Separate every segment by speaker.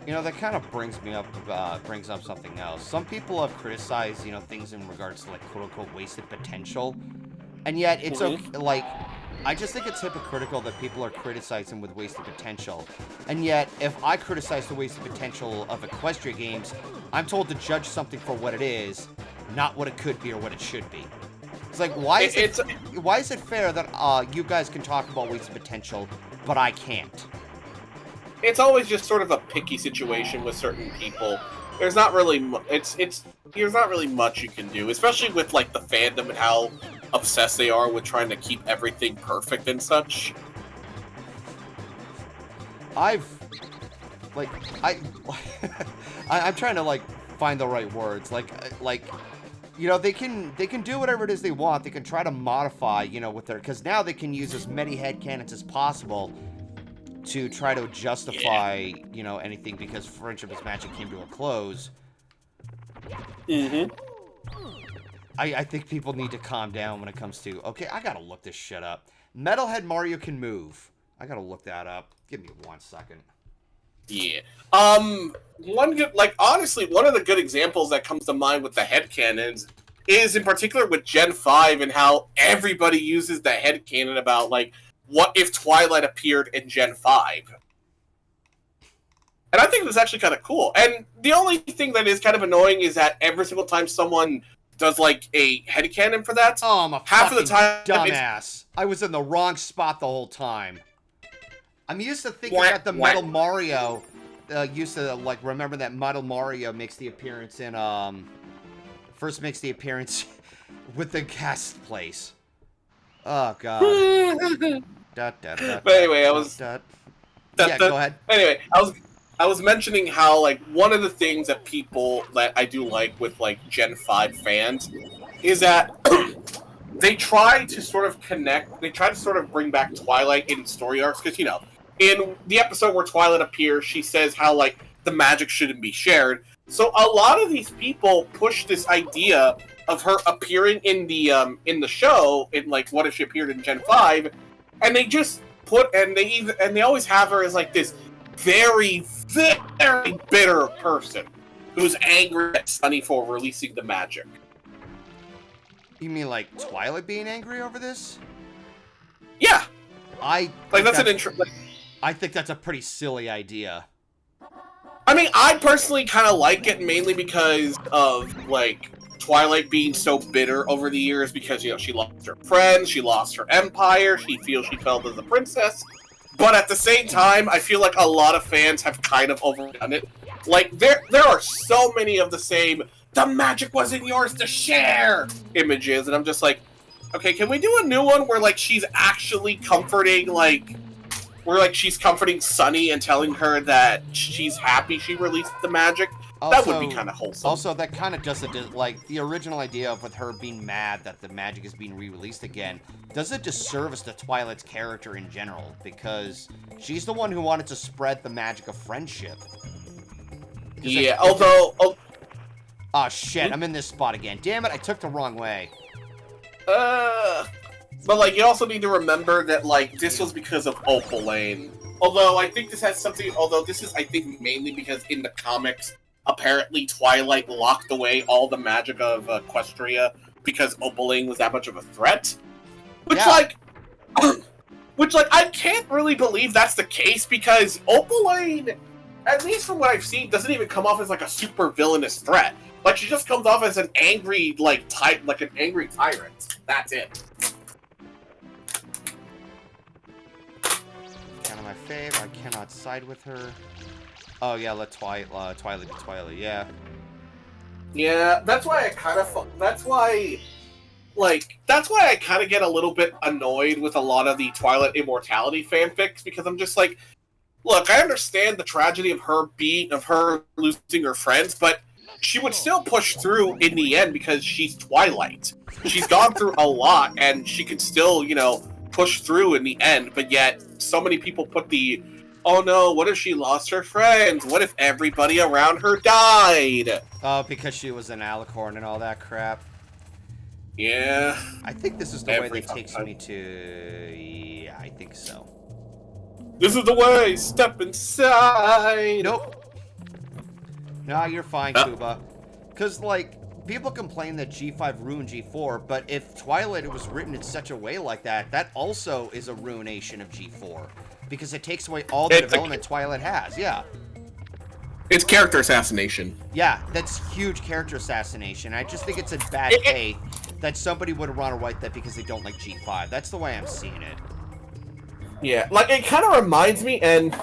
Speaker 1: You know, that kind of brings up something else. Some people have criticized, things in regards to, like, quote-unquote wasted potential. And yet, it's okay, like, I just think it's hypocritical that people are criticizing with wasted potential. And yet, if I criticize the wasted potential of Equestria games, I'm told to judge something for what it is, not what it could be or what it should be. It's like, why is it fair that you guys can talk about wasted potential, but I can't?
Speaker 2: It's always just sort of a picky situation with certain people. There's not really there's not really much you can do, especially with like the fandom and how obsessed they are with trying to keep everything perfect and such.
Speaker 1: I'm trying to like find the right words. They can do whatever it is they want. They can try to modify, with their, because now they can use as many headcanons as possible to try to justify, anything, because Friendship is Magic came to a close.
Speaker 2: Mm-hmm.
Speaker 1: I think people need to calm down when it comes to, okay, I gotta look this shit up. Metalhead Mario can move. I gotta look that up. Give me 1 second.
Speaker 2: Yeah. Honestly, one of the good examples that comes to mind with the headcanons is in particular with Gen 5 and how everybody uses the headcanon about, like, what if Twilight appeared in Gen 5? And I think that's actually kind of cool. And the only thing that is kind of annoying is that every single time someone does, like, a headcanon for that,
Speaker 1: oh, I'm a
Speaker 2: half of the time
Speaker 1: dumbass. I was in the wrong spot the whole time. I'm used to thinking that the Metal Mario used to, like, remember that Metal Mario makes the appearance in, first makes the appearance with the guest place. Oh, God.
Speaker 2: But anyway,
Speaker 1: Yeah, go ahead.
Speaker 2: Anyway, I was mentioning how, like, one of the things that people that I do like with, like, Gen 5 fans is that they try to sort of bring back Twilight in story arcs, because, in the episode where Twilight appears, she says how, like, the magic shouldn't be shared. So a lot of these people push this idea of her appearing in the show, in, like, what if she appeared in Gen 5, and they just they always have her as, like, this very, very bitter person who's angry at Sunny for releasing the magic.
Speaker 1: You mean, like, Twilight being angry over this?
Speaker 2: Yeah.
Speaker 1: I think that's a pretty silly idea.
Speaker 2: I mean, I personally kind of like it, mainly because of, like, Twilight being so bitter over the years because, she lost her friends, she lost her empire, she feels she failed as a princess. But at the same time, I feel like a lot of fans have kind of overdone it. Like, there are so many of the same, the magic wasn't yours to share images, and I'm just like, okay, can we do a new one where, like, she's actually comforting, like, where, like, she's comforting Sunny and telling her that she's happy she released the magic? That would be kind of wholesome.
Speaker 1: Also, that kind of doesn't, like, the original idea of with her being mad that the magic is being re-released again does a disservice to Twilight's character in general, because she's the one who wanted to spread the magic of friendship.
Speaker 2: Yeah,
Speaker 1: oh, shit, I'm in this spot again. Damn it, I took the wrong way.
Speaker 2: But, like, you also need to remember that, like, this was because of Opaline. Although, I think this is, I think, mainly because in the comics, apparently Twilight locked away all the magic of Equestria because Opaline was that much of a threat. Which, I can't really believe that's the case, because Opaline, at least from what I've seen, doesn't even come off as, like, a super villainous threat. Like, she just comes off as an angry, an angry tyrant. That's it.
Speaker 1: Kind of my fave. I cannot side with her. Oh yeah, let Twilight be Twilight. Yeah.
Speaker 2: Yeah, that's why I kind of get a little bit annoyed with a lot of the Twilight Immortality fanfics, because I'm just like, look, I understand the tragedy of her losing her friends, but she would still push through in the end because she's Twilight. She's gone through a lot, and she can still, push through in the end, but yet so many people put the, oh no, what if she lost her friends? What if everybody around her died?
Speaker 1: Oh, because she was an alicorn and all that crap.
Speaker 2: Yeah.
Speaker 1: I think this is the way that takes me to... Yeah, I think so.
Speaker 2: This is the way! Step inside!
Speaker 1: Nope. Nah, you're fine, Kuba. Because, like, people complain that G5 ruined G4, but if Twilight was written in such a way like that, that also is a ruination of G4. Because it takes away all the development Twilight has, yeah.
Speaker 2: It's character assassination.
Speaker 1: Yeah, that's huge character assassination. I just think it's in bad faith that somebody would want to write that because they don't like G5. That's the way I'm seeing it.
Speaker 2: Yeah, like, it kind of reminds me, and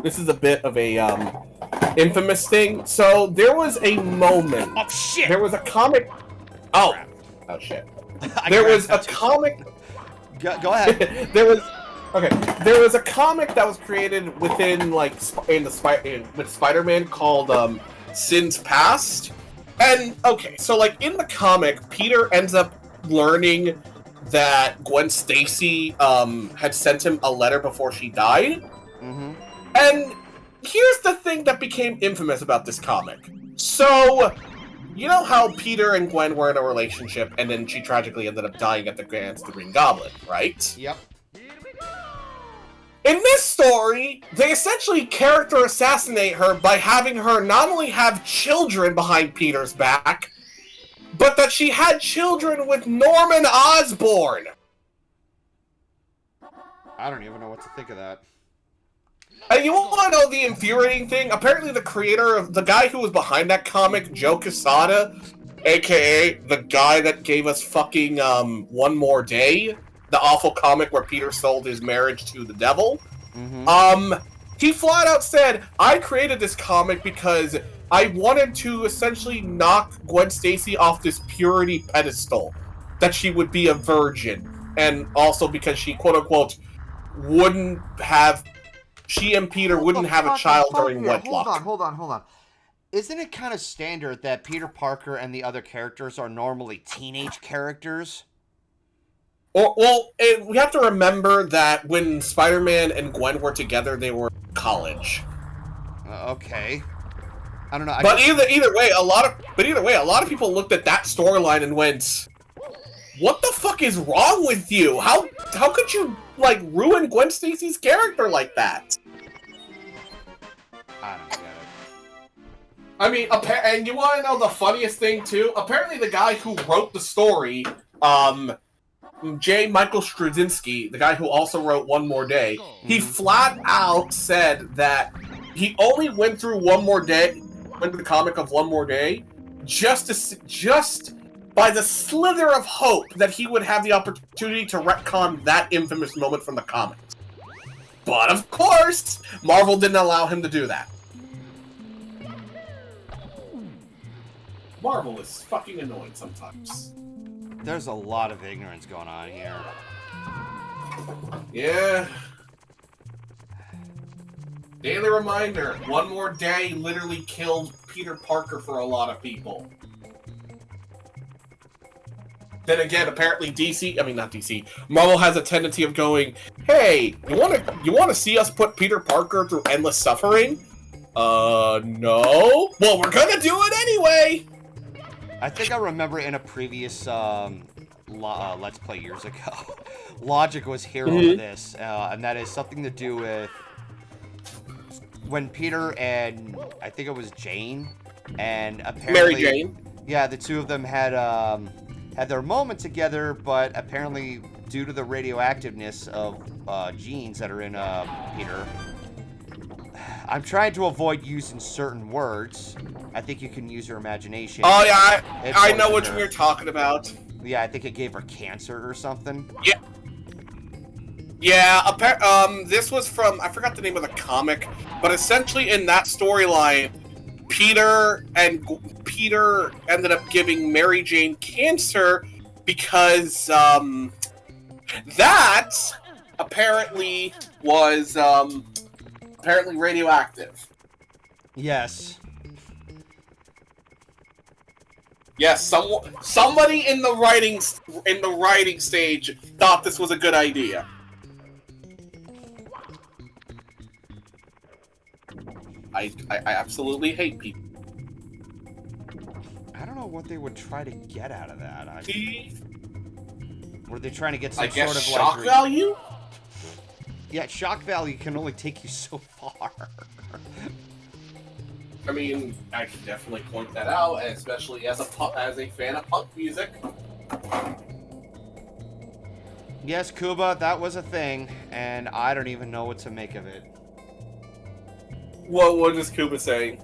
Speaker 2: this is a bit of a, infamous thing. So, there was a moment...
Speaker 1: Oh, shit!
Speaker 2: There was a comic... Oh! Oh, shit. There was a comic...
Speaker 1: Go ahead.
Speaker 2: There was a comic that was created within, like, with Spider-Man called, Sin's Past. And, okay, so, like, in the comic, Peter ends up learning that Gwen Stacy, had sent him a letter before she died.
Speaker 1: Mm-hmm.
Speaker 2: And here's the thing that became infamous about this comic. So, you know how Peter and Gwen were in a relationship, and then she tragically ended up dying at the hands of the Green Goblin, right?
Speaker 1: Yep.
Speaker 2: In this story, they essentially character assassinate her by having her not only have children behind Peter's back, but that she had children with Norman Osborn!
Speaker 1: I don't even know what to think of that.
Speaker 2: And you want to know the infuriating thing? Apparently the creator of the guy who was behind that comic, Joe Quesada, aka the guy that gave us fucking One More Day, the awful comic where Peter sold his marriage to the devil.
Speaker 1: Mm-hmm.
Speaker 2: He flat out said, I created this comic because I wanted to essentially knock Gwen Stacy off this purity pedestal, that she would be a virgin, and also because she, quote-unquote, she and Peter wouldn't have a child during wedlock.
Speaker 1: Hold on. Isn't it kind of standard that Peter Parker and the other characters are normally teenage characters?
Speaker 2: We have to remember that when Spider-Man and Gwen were together, they were in college.
Speaker 1: Okay. I don't know.
Speaker 2: But either way, a lot of people looked at that storyline and went, "What the fuck is wrong with you? How could you like ruin Gwen Stacy's character like that?"
Speaker 1: I don't get it.
Speaker 2: I mean, and you want to know the funniest thing too? Apparently, the guy who wrote the story, J. Michael Straczynski, the guy who also wrote One More Day, he flat out said that he only went through the comic of One More Day, just by the slither of hope that he would have the opportunity to retcon that infamous moment from the comics. But of course, Marvel didn't allow him to do that. Marvel is fucking annoying sometimes.
Speaker 1: There's a lot of ignorance going on here.
Speaker 2: Yeah. Daily reminder, One More Day literally killed Peter Parker for a lot of people. Then again, apparently Marvel has a tendency of going, hey, you wanna see us put Peter Parker through endless suffering? No. Well, we're gonna do it anyway!
Speaker 1: I think I remember in a previous Let's Play years ago, Logic was here over this, and that is something to do with when Peter and I think it was Jane, and apparently
Speaker 2: Mary Jane.
Speaker 1: Yeah, the two of them had their moment together, but apparently due to the radioactiveness of genes that are in Peter, I'm trying to avoid using certain words. I think you can use your imagination.
Speaker 2: Oh yeah, I know what you're talking about.
Speaker 1: Yeah, I think it gave her cancer or something.
Speaker 2: Yeah. Yeah, this was from, I forgot the name of the comic, but essentially in that storyline, Peter ended up giving Mary Jane cancer because, that apparently was, apparently radioactive.
Speaker 1: Yes.
Speaker 2: Yes, somebody in the writing stage thought this was a good idea. I absolutely hate people.
Speaker 1: I don't know what they would try to get out of that. Were they trying to get some
Speaker 2: I guess
Speaker 1: sort of
Speaker 2: shock
Speaker 1: like
Speaker 2: value?
Speaker 1: Yeah, shock value can only take you so far.
Speaker 2: I mean, I can definitely point that out, especially as a fan of punk music.
Speaker 1: Yes, Kuba, that was a thing, and I don't even know what to make of it.
Speaker 2: What is Kuba saying?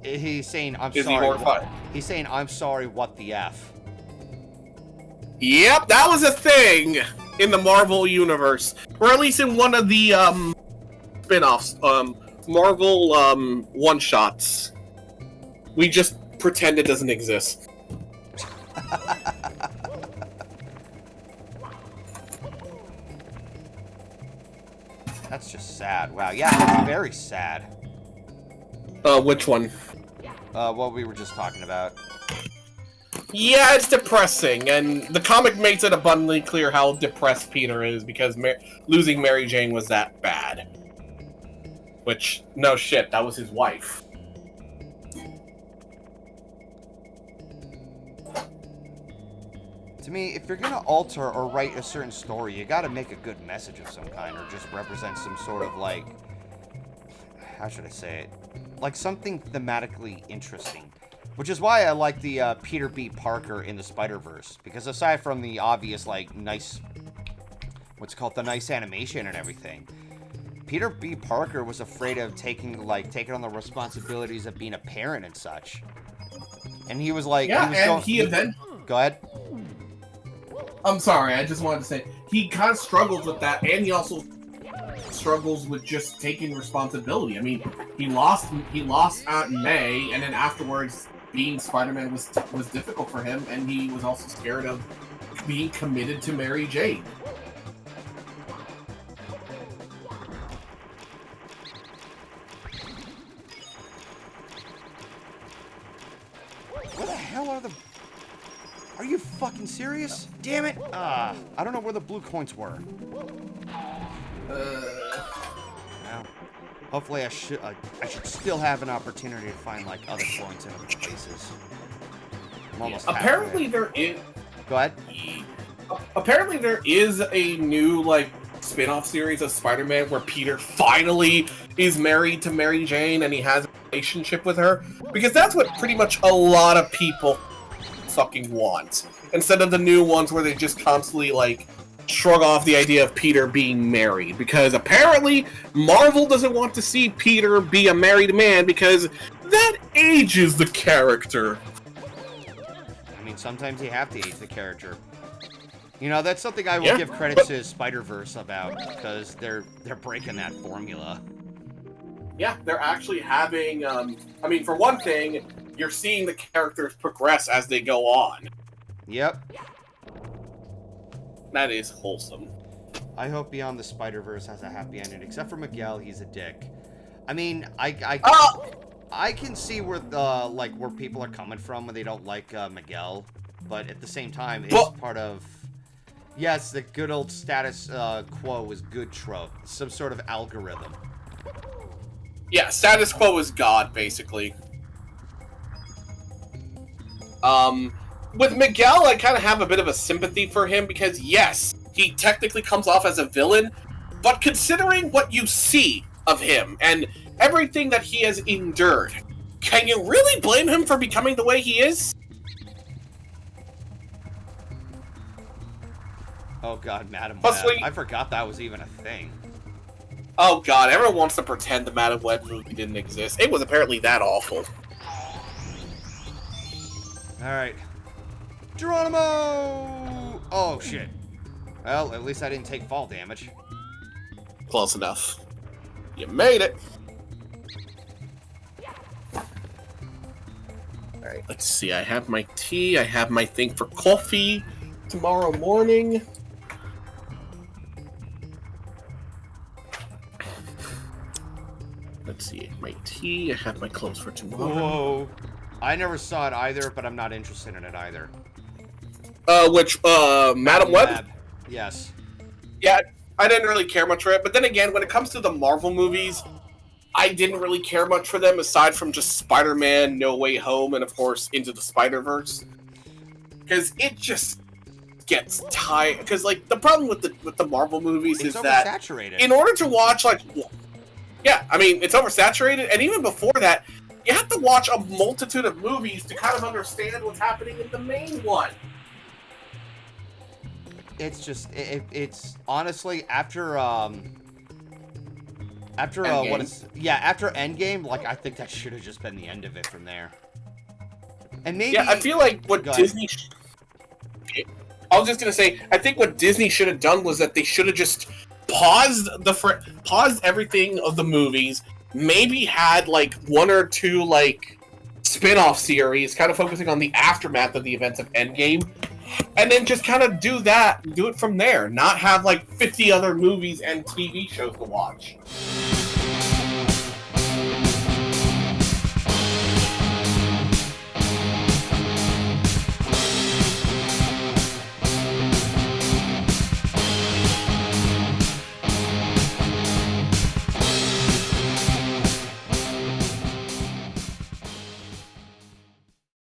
Speaker 1: He's saying, I'm
Speaker 2: Is
Speaker 1: sorry.
Speaker 2: he horrified?
Speaker 1: He's saying, I'm sorry, what the F?
Speaker 2: Yep, that was a thing in the Marvel universe. Or at least in one of the, spin-offs. Marvel, one-shots. We just pretend it doesn't exist.
Speaker 1: That's just sad. Wow, yeah, that's very sad.
Speaker 2: Which one?
Speaker 1: What we were just talking about.
Speaker 2: Yeah, it's depressing, and the comic makes it abundantly clear how depressed Peter is because losing Mary Jane was that bad. Which, no shit, that was his wife.
Speaker 1: To me, if you're gonna alter or write a certain story, you gotta make a good message of some kind, or just represent some sort of, like, how should I say it? Like, something thematically interesting. Which is why I like the Peter B. Parker in the Spider-Verse. Because aside from the obvious, like, nice, what's it called, the nice animation and everything, Peter B. Parker was afraid of taking on the responsibilities of being a parent and such. And he was like, go ahead.
Speaker 2: I'm sorry, I just wanted to say, he kind of struggles with that, and he also struggles with just taking responsibility. I mean, he lost Aunt May, and then afterwards, being Spider-Man was difficult for him, and he was also scared of being committed to Mary Jane.
Speaker 1: Where the hell are the... Are you fucking serious? Damn it! I don't know where the blue coins were. Well, hopefully I should still have an opportunity to find, like, other coins in other places. I'm almost
Speaker 2: apparently there is...
Speaker 1: Go ahead.
Speaker 2: Apparently there is a new, like, spin-off series of Spider-Man where Peter finally is married to Mary Jane and he has a relationship with her. Because that's what pretty much a lot of people fucking want. Instead of the new ones where they just constantly, like, shrug off the idea of Peter being married. Because apparently Marvel doesn't want to see Peter be a married man because that ages the character.
Speaker 1: I mean, sometimes you have to age the character. You know, that's something I will give credit to Spider-Verse about, because they're breaking that formula.
Speaker 2: Yeah, they're actually having, I mean, for one thing, you're seeing the characters progress as they go on.
Speaker 1: Yep.
Speaker 2: That is wholesome.
Speaker 1: I hope Beyond the Spider-Verse has a happy ending, except for Miguel, he's a dick. I mean, I can see where where people are coming from when they don't like Miguel, but at the same time, it's part of... Yes, the good old status quo is good trope. Some sort of algorithm.
Speaker 2: Yeah, status quo is God, basically. With Miguel, I kind of have a bit of a sympathy for him because, yes, he technically comes off as a villain, but considering what you see of him and everything that he has endured, can you really blame him for becoming the way he is?
Speaker 1: Oh god, Madam Web. I forgot that was even a thing.
Speaker 2: Oh god, everyone wants to pretend the Madam Web movie didn't exist. It was apparently that awful.
Speaker 1: Alright. Geronimo! Oh, shit. Well, at least I didn't take fall damage.
Speaker 2: Close enough. You made it! Alright, let's see. I have my tea. I have my thing for coffee tomorrow morning. Let's see. My tea. I have my clothes for tomorrow.
Speaker 1: Whoa. I never saw it either, but I'm not interested in it either.
Speaker 2: Madam Web?
Speaker 1: Yes.
Speaker 2: Yeah, I didn't really care much for it, but then again, when it comes to the Marvel movies, I didn't really care much for them, aside from just Spider-Man, No Way Home, and of course, Into the Spider-Verse. Because it just gets tired. Because, like, the problem with the Marvel movies is that
Speaker 1: oversaturated.
Speaker 2: in order to watch, like... Yeah, I mean, it's oversaturated, and even before that, you have to watch a multitude of movies to kind of understand what's happening in the main one.
Speaker 1: It's just, it's honestly, after after Endgame, like, I think that should have just been the end of it from there. And maybe...
Speaker 2: Yeah, I feel like what Disney... I was just gonna say, I think what Disney should have done was that they should have just paused everything of the movies, maybe had, like, one or two, like, spin-off series, kind of focusing on the aftermath of the events of Endgame, and then just kind of do it from there, not have, like, 50 other movies and TV shows to watch.